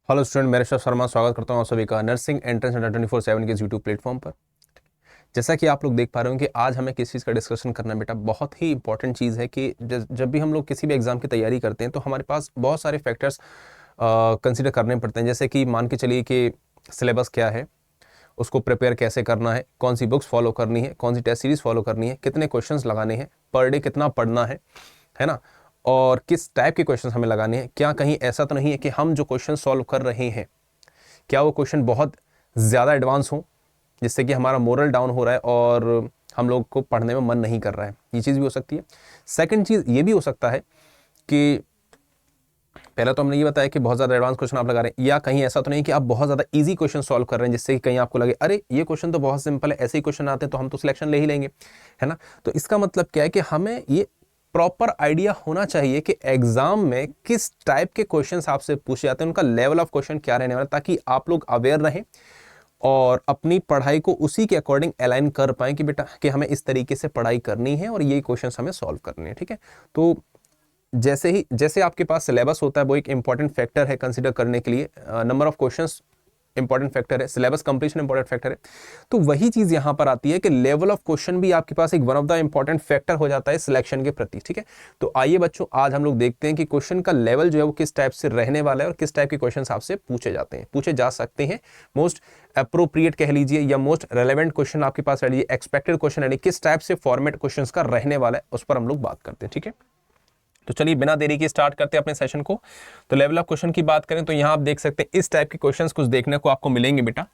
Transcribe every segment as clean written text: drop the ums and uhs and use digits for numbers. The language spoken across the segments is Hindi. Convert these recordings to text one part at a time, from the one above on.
हेलो स्टूडेंट, मैं ऋषभ शर्मा स्वागत करता हूँ आप सभी का नर्सिंग एंट्रेंस अंडर 24/7 के यूट्यूब प्लेटफॉर्म पर। जैसा कि आप लोग देख पा रहे हो कि आज हमें किस चीज़ का डिस्कशन करना है बेटा, बहुत ही इंपॉर्टेंट चीज़ है कि जब भी हम लोग किसी भी एग्जाम की तैयारी करते हैं तो हमारे पास बहुत सारे फैक्टर्स कंसिडर करने पड़ते हैं। जैसे कि मान के चलिए कि सिलेबस क्या है, उसको प्रिपेयर कैसे करना है, कौन सी बुक्स फॉलो करनी है, कौन सी टेस्ट सीरीज फॉलो करनी है, कितने क्वेश्चंस लगाने हैं, पर डे कितना पढ़ना है ना, और किस टाइप के क्वेश्चंस हमें लगाने हैं। क्या कहीं ऐसा तो नहीं है कि हम जो क्वेश्चन सॉल्व कर रहे हैं क्या वो क्वेश्चन बहुत ज़्यादा एडवांस हो जिससे कि हमारा मोरल डाउन हो रहा है और हम लोग को पढ़ने में मन नहीं कर रहा है। ये चीज़ भी हो सकती है। सेकंड चीज़ ये भी हो सकता है कि पहले तो हमने ये बताया कि बहुत ज़्यादा एडवांस क्वेश्चन आप लगा रहे हैं, या कहीं ऐसा तो नहीं कि आप बहुत ज़्यादा इजी क्वेश्चन सॉल्व कर रहे हैं जिससे कि कहीं आपको लगे अरे ये क्वेश्चन तो बहुत सिंपल है, ऐसे ही क्वेश्चन आते हैं तो हम तो सिलेक्शन ले ही लेंगे, है ना। तो इसका मतलब क्या है कि हमें ये प्रॉपर आइडिया होना चाहिए कि एग्जाम में किस टाइप के क्वेश्चंस आपसे पूछे जाते हैं, उनका लेवल ऑफ क्वेश्चन क्या रहने वाला है, ताकि आप लोग अवेयर रहें और अपनी पढ़ाई को उसी के अकॉर्डिंग अलाइन कर पाएं कि बेटा कि हमें इस तरीके से पढ़ाई करनी है और ये क्वेश्चंस हमें सॉल्व करने हैं। ठीक है, तो जैसे आपके पास सिलेबस होता है वो एक इंपॉर्टेंट फैक्टर है कंसीडर करने के लिए, number of questions important factor है, सिलेबस कंप्लीशन इंपॉर्टेंट फैक्टर है। तो वही चीज यहां पर आती है कि लेवल ऑफ क्वेश्चन भी आपके पास एक one of the important factor हो जाता है सिलेक्शन के प्रति। ठीक है, तो आइए बच्चों, आज हम लोग देखते हैं कि क्वेश्चन का लेवल जो है वो किस टाइप से रहने वाला है और किस टाइप के क्वेश्चन आपसे पूछे जा सकते हैं। मोस्ट अप्रोप्रिएट कह लीजिए या मोस्ट रेलेवेंट क्वेश्चन आपके पास रह लीजिए, एक्सपेक्टेड क्वेश्चन यानी किस टाइप से फॉर्मेट क्वेश्चन का रहने वाला है, उस पर हम लोग बात करते हैं। ठीक है, तो चलिए बिना देरी के स्टार्ट करते हैं अपने सेशन को। तो लेवल ऑफ क्वेश्चन की बात करें तो यहां आप देख सकते हैं इस टाइप के क्वेश्चंस कुछ देखने को आपको मिलेंगे बेटा,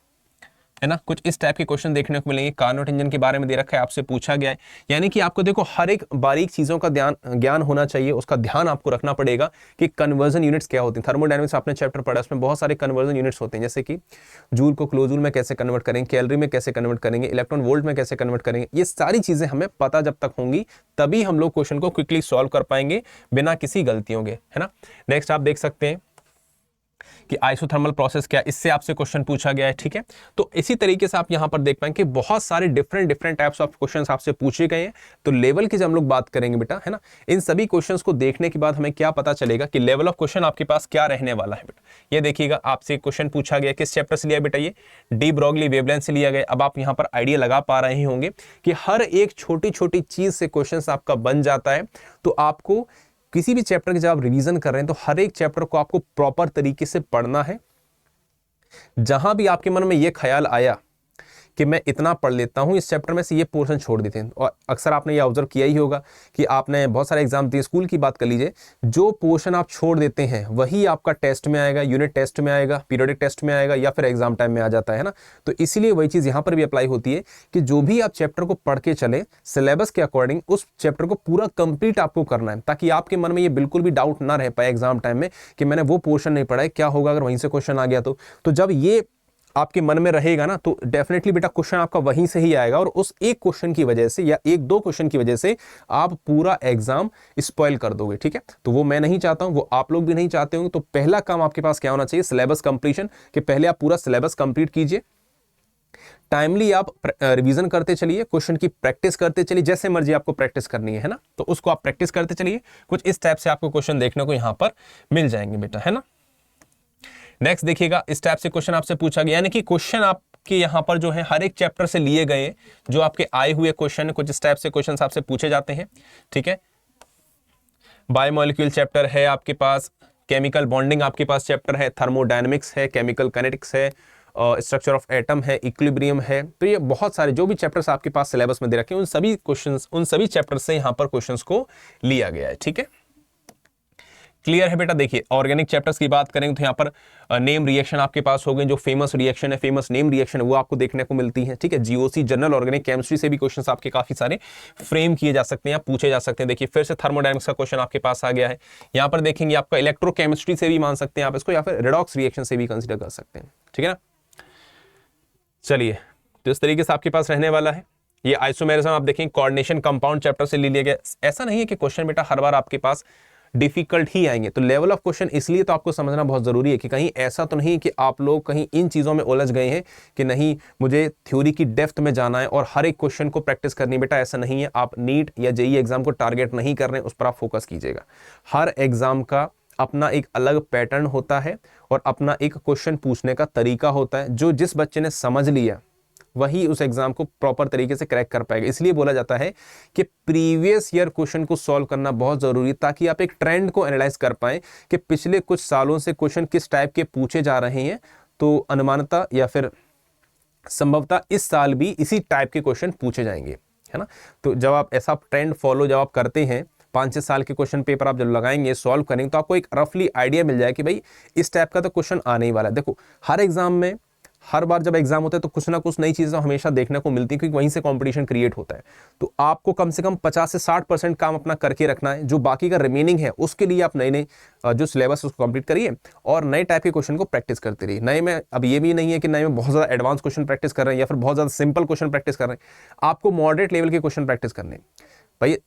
है ना। कुछ इस टाइप के क्वेश्चन देखने को मिलेंगे। कार्नोट इंजन के बारे में दे रखा है, आपसे पूछा गया है, यानी कि आपको देखो हर एक बारीक चीजों का ज्ञान होना चाहिए, उसका ध्यान आपको रखना पड़ेगा कि कन्वर्जन यूनिट्स क्या होती हैं। थर्मोडायनेमिक्स आपने चैप्टर पढ़ा, उसमें बहुत सारे कन्वर्जन यूनिट्स होते हैं, जैसे कि जूल को किलोजूल में कैसे कन्वर्ट करेंगे, कैलोरी में कैसे कन्वर्ट करेंगे, इलेक्ट्रॉन वोल्ट में कैसे कन्वर्ट करेंगे। ये सारी चीजें हमें पता जब तक होंगी तभी हम लोग क्वेश्चन को क्विकली सॉल्व कर पाएंगे बिना किसी गलतियों के, है ना। नेक्स्ट आप देख सकते हैं कि आइसोथर्मल प्रोसेस क्या, इससे आपसे क्वेश्चन पूछा गया है। ठीक है, तो इसी तरीके से आप यहां पर देख पाएंगे कि बहुत सारे डिफरेंट टाइप्स ऑफ क्वेश्चंस आपसे पूछे गए हैं। तो लेवल की जब हम लोग बात करेंगे बेटा, है ना, इन सभी क्वेश्चंस को देखने के बाद हमें क्या पता चलेगा कि लेवल ऑफ क्वेश्चन आपके पास क्या रहने वाला है बेटा। ये देखिएगा, आपसे क्वेश्चन पूछा गया, किस चैप्टर से लिया बेटा, ये डी ब्रॉगली वेवलेंथ से लिया गया। अब आप यहां पर आइडिया लगा पा रहे होंगे कि हर एक छोटी छोटी चीज से क्वेश्चन आपका बन जाता है। तो आपको किसी भी चैप्टर की जब आप रिवीजन कर रहे हैं तो हर एक चैप्टर को आपको प्रॉपर तरीके से पढ़ना है। जहां भी आपके मन में यह ख्याल आया कि मैं इतना पढ़ लेता हूं इस चैप्टर में से, ये पोर्शन छोड़ देते हैं। और अक्सर आपने ये ऑब्जर्व किया ही होगा कि आपने बहुत सारे एग्जाम दिए, स्कूल की बात कर लीजिए, जो पोर्शन आप छोड़ देते हैं वही आपका टेस्ट में आएगा, यूनिट टेस्ट में आएगा, पीरियोडिक टेस्ट में आएगा, या फिर एग्जाम टाइम में आ जाता है ना। तो इसीलिए वही चीज यहां पर भी अप्लाई होती है कि जो भी आप चैप्टर को पढ़ के चले सिलेबस के अकॉर्डिंग, उस चैप्टर को पूरा कंप्लीट आपको करना है, ताकि आपके मन में ये बिल्कुल भी डाउट ना रह पाए एग्जाम टाइम में कि मैंने वो पोर्शन नहीं पढ़ा है, क्या होगा अगर वहीं से क्वेश्चन आ गया तो जब ये आपके मन में रहेगा ना तो डेफिनेटली बेटा क्वेश्चन आपका वहीं से ही आएगा, और उस एक क्वेश्चन की वजह से या एक दो क्वेश्चन की वजह से आप पूरा एग्जाम स्पॉइल कर दोगे। ठीक है, तो वो मैं नहीं चाहता हूं, वो आप लोग भी नहीं चाहते होंगे। तो पहला काम आपके पास क्या होना चाहिए, सिलेबस कंप्लीशन, कि पहले आप पूरा सिलेबस कंप्लीट कीजिए। टाइमली आप रिवीजन करते चलिए, क्वेश्चन की प्रैक्टिस करते चलिए, जैसे मर्जी आपको प्रैक्टिस करनी है ना, तो उसको आप प्रैक्टिस करते चलिए। कुछ इस टाइप से आपको क्वेश्चन देखने को यहां पर मिल जाएंगे बेटा, है ना। नेक्स्ट देखिएगा, इस टाइप से क्वेश्चन आपसे पूछा गया, यानी कि क्वेश्चन आपके यहां पर जो है हर एक चैप्टर से लिए गए जो आपके आए हुए क्वेश्चन, कुछ इस टाइप से क्वेश्चन आपसे पूछे जाते हैं। ठीक है, बायोमोलिक्यूल चैप्टर है आपके पास, केमिकल बॉन्डिंग आपके पास चैप्टर है, थर्मोडायनेमिक्स है, केमिकल काइनेटिक्स है, स्ट्रक्चर ऑफ एटम है, इक्विलिब्रियम है। तो ये बहुत सारे जो भी चैप्टर्स आपके पास सिलेबस में दे रखे हैं उन सभी चैप्टर से यहां पर क्वेश्चंस को लिया गया है। ठीक है, क्लियर है बेटा। देखिए ऑर्गेनिक चैप्टर्स की बात करेंगे तो यहाँ पर नेम रिएक्शन आपके पास हो गए, जो फेमस रिएक्शन है, फेमस नेम रिएक्शन है, वो आपको देखने को मिलती है। ठीक है, जीओसी जनरल ऑर्गेनिक केमिस्ट्री से भी क्वेश्चंस आपके काफी सारे फ्रेम किए जा सकते हैं, पूछे जा सकते हैं। देखिए फिर से थर्मोडायनेमिक्स का क्वेश्चन आपके पास आ गया है। यहाँ पर देखेंगे आपका इलेक्ट्रोकेमिस्ट्री से भी मान सकते हैं आप इसको, या फिर रेडॉक्स रिएक्शन से भी कंसिडर कर सकते हैं। ठीक है ना, चलिए तो इस तरीके से आपके पास रहने वाला है। ये आइसोमेरिज्म आप देखेंगे कोऑर्डिनेशन कंपाउंड चैप्टर से ले लिया गया। ऐसा नहीं है कि क्वेश्चन बेटा हर बार आपके पास डिफिकल्ट ही आएंगे, तो लेवल ऑफ क्वेश्चन इसलिए तो आपको समझना बहुत जरूरी है कि कहीं ऐसा तो नहीं कि आप लोग कहीं इन चीजों में उलझ गए हैं कि नहीं मुझे थ्योरी की डेप्थ में जाना है और हर एक क्वेश्चन को प्रैक्टिस करनी। बेटा ऐसा नहीं है, आप नीट या जेईई एग्जाम को टारगेट नहीं कर रहे हैं, उस पर आप फोकस कीजिएगा। हर एग्जाम का अपना एक अलग पैटर्न होता है और अपना एक क्वेश्चन पूछने का तरीका होता है। जो जिस बच्चे ने समझ लिया वही उस एग्जाम को प्रॉपर तरीके से क्रैक कर पाएगा। इसलिए बोला जाता है कि प्रीवियस ईयर क्वेश्चन को सॉल्व करना बहुत जरूरी है, ताकि आप एक ट्रेंड को एनालाइज कर पाएं कि पिछले कुछ सालों से क्वेश्चन किस टाइप के पूछे जा रहे हैं। तो अनुमानता या फिर संभवतः इस साल भी इसी टाइप के क्वेश्चन पूछे जाएंगे, है ना। तो जब आप ऐसा ट्रेंड फॉलो जब आप करते हैं, 5-6 साल के क्वेश्चन पेपर आप जब लगाएंगे, सॉल्व करेंगे, तो आपको एक रफली आइडिया मिल जाए कि भाई इस टाइप का तो क्वेश्चन आने ही वाला है। देखो हर एग्जाम में, हर बार जब एग्जाम होता है तो कुछ ना कुछ नई चीज़ें हमेशा देखने को मिलती है, क्योंकि वहीं से कंपटीशन क्रिएट होता है। तो आपको कम से कम 50 से 60% काम अपना करके रखना है। जो बाकी का रिमेनिंग है उसके लिए आप नए नए जो सिलेबस उसको कंप्लीट करिए और नए टाइप के क्वेश्चन को प्रैक्टिस करते रहिए। नए में अब ये भी नहीं है कि नए में बहुत ज़्यादा एडवांस क्वेश्चन प्रैक्टिस कर रहे हैं या फिर बहुत ज़्यादा सिंपल क्वेश्चन प्रैक्टिस कर रहे हैं। आपको मॉडरेट लेवल के क्वेश्चन प्रैक्टिस करने हैं। भाई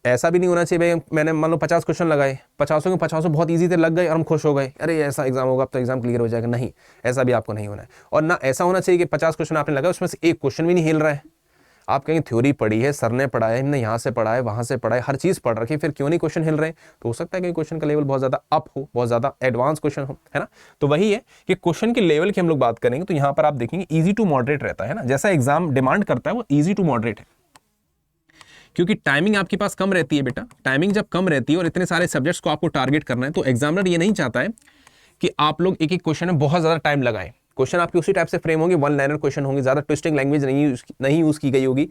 ऐसा भी नहीं होना चाहिए भाई मैंने मान लो 50 क्वेश्चन लगाए, 50 के 50 बहुत ईजी से लग गए और हम खुश हो गए, अरे ऐसा एग्जाम होगा अब तो एग्जाम क्लियर हो जाएगा। नहीं, ऐसा भी आपको नहीं होना है। और ना ऐसा होना चाहिए कि 50 क्वेश्चन आपने लगाए उसमें से एक क्वेश्चन भी नहीं हिल रहा है। आप कहेंगे थ्योरी पढ़ी है, सर ने पढ़ाया है, हमने यहाँ से पढ़ा है, वहाँ से पढ़ा है, हर चीज़ पढ़ रखी है, फिर क्यों नहीं क्वेश्चन हिल रहे हैं। तो हो सकता है कि क्वेश्चन का लेवल बहुत ज़्यादा अप हो, बहुत ज़्यादा एडवांस क्वेश्चन हो, है ना। तो वही है कि क्वेश्चन के लेवल की हम लोग बात करेंगे तो यहाँ पर आप देखेंगे ईजी टू मॉडरेट रहता है ना। जैसा एग्जाम डिमांड करता है वो ईजी टू मॉडरेट है, क्योंकि टाइमिंग आपके पास कम रहती है बेटा। टाइमिंग जब कम रहती है और इतने सारे सब्जेक्ट्स को आपको टारगेट करना है, तो एग्जामिनर ये नहीं चाहता है कि आप लोग एक एक क्वेश्चन में बहुत ज़्यादा टाइम लगाएं। क्वेश्चन आपके उसी टाइप से फ्रेम होंगे, वन लाइनर क्वेश्चन होंगे, ज़्यादा ट्विस्टिंग लैंग्वेज नहीं यूज़ की गई होगी।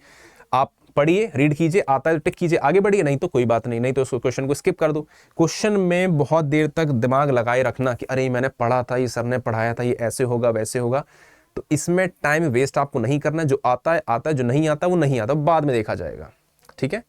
आप पढ़िए, रीड कीजिए, आता है तो टिक कीजिए, आगे बढ़िए, नहीं तो कोई बात नहीं, नहीं तो उस क्वेश्चन को स्किप कर दो। क्वेश्चन में बहुत देर तक दिमाग लगाए रखना कि अरे मैंने पढ़ा था, ये सर ने पढ़ाया था, ये ऐसे होगा वैसे होगा, तो इसमें टाइम वेस्ट आपको नहीं करना है। जो आता है आता है, जो नहीं आता वो नहीं आता, बाद में देखा जाएगा। ठीक है,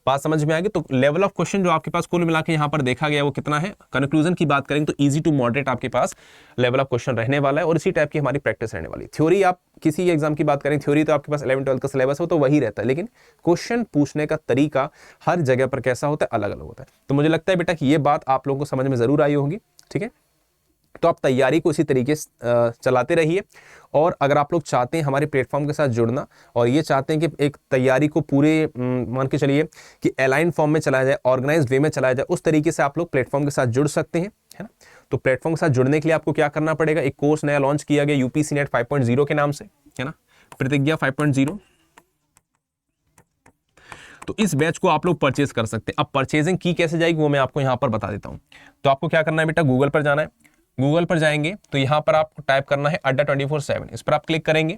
बात समझ में आ गई। तो लेवल ऑफ क्वेश्चन जो आपके पास कुल मिला के यहाँ पर देखा गया वो कितना है। कंक्लूजन की बात करेंगे तो इजी टू मॉडरेट आपके पास लेवल ऑफ क्वेश्चन रहने वाला है और इसी टाइप की हमारी प्रैक्टिस रहने वाली। थ्योरी आप किसी एग्जाम की बात करें, थ्योरी तो आपके पास 11-12 का सिलेबस हो तो वही रहता है, लेकिन क्वेश्चन पूछने का तरीका हर जगह पर कैसा होता है, अलग अलग होता है। तो मुझे लगता है बेटा कि ये बात आप लोगों को समझ में जरूर आई होगी। ठीक है, तो आप तैयारी को इसी तरीके से चलाते रहिए। और अगर आप लोग चाहते हैं हमारे प्लेटफॉर्म के साथ जुड़ना और ये चाहते हैं कि एक तैयारी को पूरे मान के चलिए कि अलाइन फॉर्म में चलाया जाए, ऑर्गेनाइज्ड वे में चलाया जाए, उस तरीके से आप लोग प्लेटफॉर्म के साथ जुड़ सकते हैं, है ना। तो प्लेटफॉर्म के साथ जुड़ने के लिए आपको क्या करना पड़ेगा, एक कोर्स नया लॉन्च किया गया यूपीसी नेट 5.0 के नाम से, है ना, प्रतिज्ञा 5.0। तो इस बैच को आप लोग परचेज कर सकते हैं। अब परचेजिंग की कैसे जाएगी वो मैं आपको यहाँ पर बता देता हूँ। तो आपको क्या करना है बेटा, गूगल पर जाना है। गूगल पर जाएंगे तो यहाँ पर आपको टाइप करना है अड्डा 24/7, इस पर आप क्लिक करेंगे,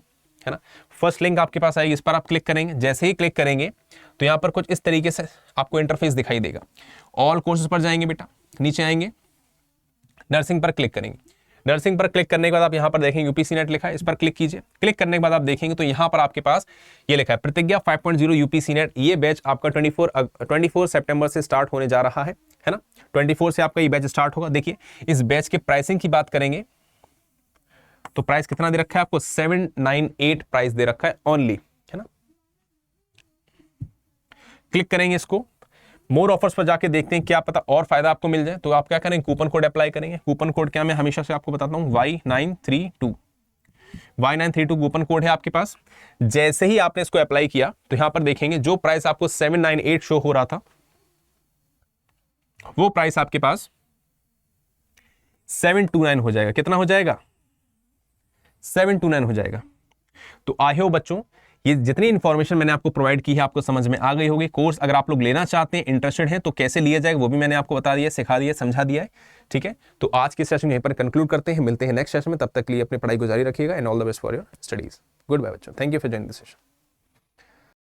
है ना। फर्स्ट लिंक आपके पास आएगी, इस पर आप क्लिक करेंगे। जैसे ही क्लिक करेंगे तो यहाँ पर कुछ इस तरीके से आपको इंटरफेस दिखाई देगा। ऑल कोर्सेज पर जाएंगे बेटा, नीचे आएंगे, नर्सिंग पर क्लिक करेंगे। नर्सिंग पर क्लिक करने के बाद आप यहाँ पर देखेंगे यूपीसी नेट लिखा है, इस पर क्लिक कीजिए। क्लिक करने के बाद आप देखेंगे तो यहाँ पर आपके पास ये लिखा है प्रतिज्ञा 5.0 यूपीसी नेट। ये बैच आपका 24 सितंबर से स्टार्ट होने जा रहा है ना। 24 से आपका ये बैच स्टार्ट होगा। देखिए इस बैच के प्राइसिंग की बात करेंगे तो प्राइस कितना दे रखा है आपको, 798 प्राइस दे रखा है ओनली, है ना। क्लिक करेंगे इसको, मोर ऑफर्स पर जाके देखते हैं क्या पता और फायदा आपको मिल जाए। तो आप क्या करेंगे, कूपन कोड अप्लाई करेंगे। कूपन कोड क्या मैं हमेशा से आपको बताता हूं, Y932 कूपन कोड है आपके पास। जैसे ही आपने इसको अप्लाई किया तो यहां पर देखेंगे जो प्राइस आपको 798 शो हो रहा था वो प्राइस आपके पास 729 हो जाएगा। कितना हो जाएगा, 729 हो जाएगा। तो आई होप बच्चों ये जितनी इंफॉर्मेशन मैंने आपको प्रोवाइड की है आपको समझ में आ गई होगी। कोर्स अगर आप लोग लेना चाहते हैं, इंटरेस्टेड हैं, तो कैसे लिया जाएगा वो भी मैंने आपको बता दिया, सिखा दिया, समझा दिया है। ठीक है, तो आज के सेशन यहीं पर कंक्लूड करते हैं, मिलते हैं नेक्स्ट सेशन में। तब तक के लिए अपनी पढ़ाई को जारी रखिएगा and all the best for your studies. Good bye बच्चों, thank you for joining this session.